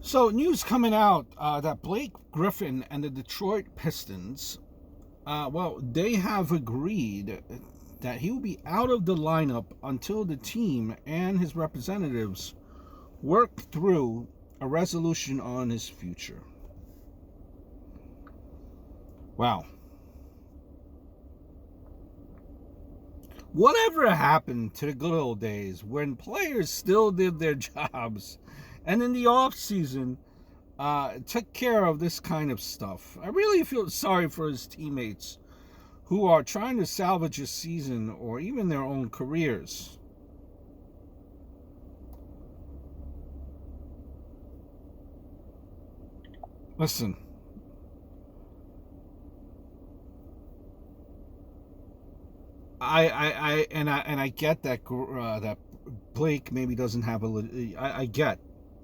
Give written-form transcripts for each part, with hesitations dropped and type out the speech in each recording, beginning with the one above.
So news coming out that Blake Griffin and the Detroit Pistons, they have agreed that he will be out of the lineup until the team and his representatives work through a resolution on his future. Wow. Whatever happened to the good old days when players still did their jobs and in the off season took care of this kind of stuff? I really feel sorry for his teammates who are trying to salvage a season or even their own careers. Listen, I get that that Blake maybe doesn't have I get,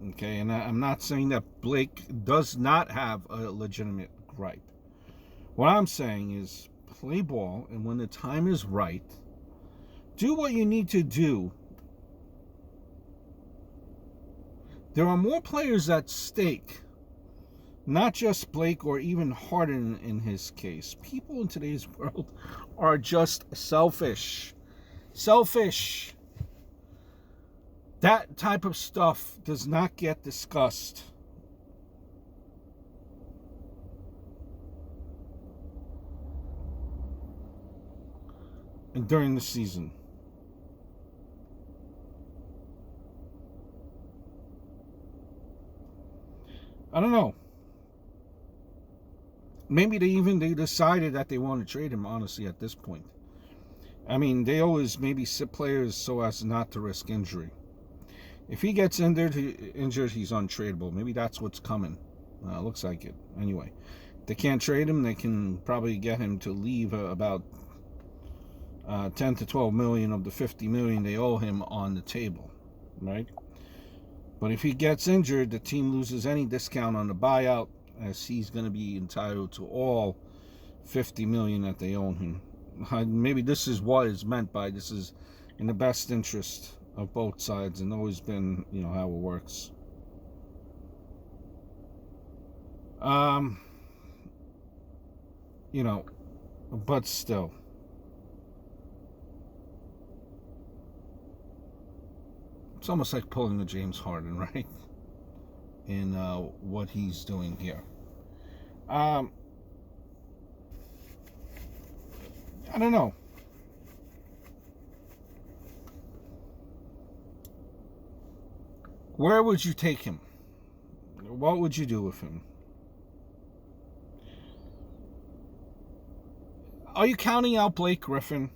okay, and I'm not saying that Blake does not have a legitimate gripe. What I'm saying is play ball, and when the time is right, do what you need to do. There are more players at stake, not just Blake or even Harden in his case. People in today's world are just selfish. Selfish. That type of stuff does not get discussed. And during the season. I don't know. Maybe they decided that they want to trade him, honestly, at this point. I mean, they always maybe sit players so as not to risk injury. If he gets injured, he's untradeable. Maybe that's what's coming. Looks like it. Anyway, if they can't trade him, they can probably get him to leave about 10 to 12 million of the 50 million they owe him on the table, right? But if he gets injured, the team loses any discount on the buyout, as he's going to be entitled to all 50 million that they owe him. Maybe this is what is meant by this is in the best interest of both sides, and always been, how it works. But still. It's almost like pulling the James Harden, right? In what he's doing here. I don't know. Where would you take him? What would you do with him? Are you counting out Blake Griffin?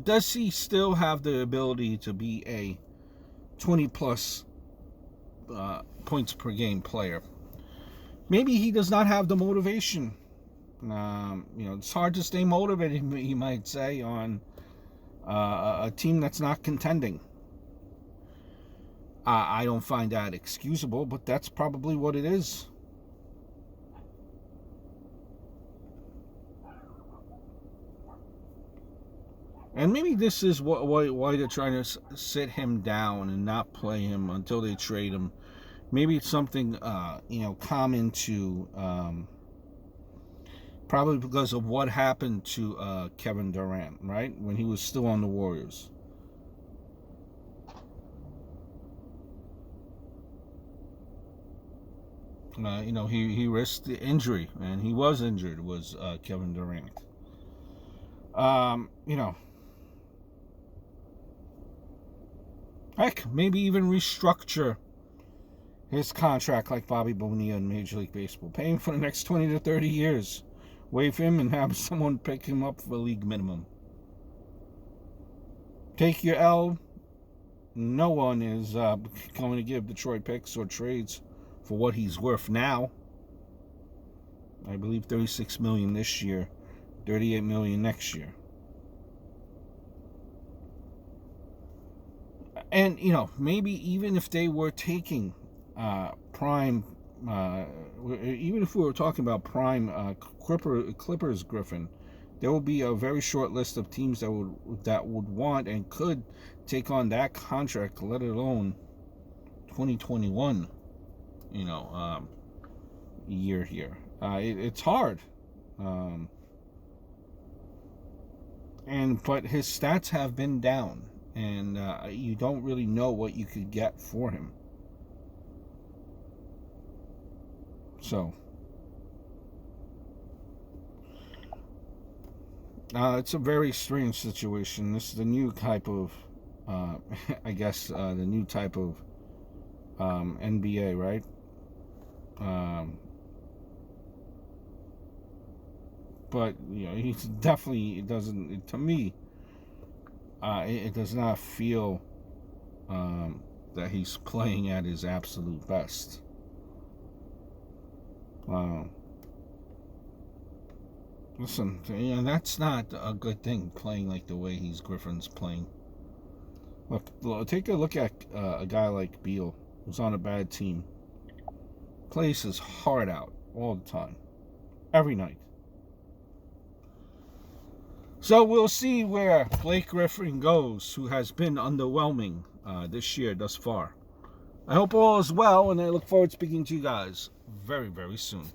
Does he still have the ability to be a 20 plus points per game player? Maybe he does not have the motivation. It's hard to stay motivated, you might say, on a team that's not contending. I don't find that excusable, but that's probably what it is. And maybe this is why they're trying to sit him down and not play him until they trade him. Maybe it's something, common to, probably because of what happened to Kevin Durant, right? When he was still on the Warriors. He risked the injury, and he was injured, was Kevin Durant. Heck, maybe even restructure his contract like Bobby Bonilla in Major League Baseball. Pay him for the next 20 to 30 years. Waive him and have someone pick him up for league minimum. Take your L. No one is going to give Detroit picks or trades for what he's worth now. I believe $36 million this year, $38 million next year. And, maybe even if they were taking prime even if we were talking about prime Clippers Griffin, there will be a very short list of teams that would want and could take on that contract, let alone 2021, year here. It's hard. But his stats have been down, and you don't really know what you could get for him. So it's a very strange situation. This is the new type of, I guess, the new type of NBA, right? But he's definitely, it doesn't, to me, it does not feel that he's playing at his absolute best. Listen, that's not a good thing, playing like the way Griffin's playing. Look, take a look at a guy like Beal, who's on a bad team. Plays his heart out all the time, every night. So we'll see where Blake Griffin goes, who has been underwhelming this year thus far. I hope all is well, and I look forward to speaking to you guys very, very soon.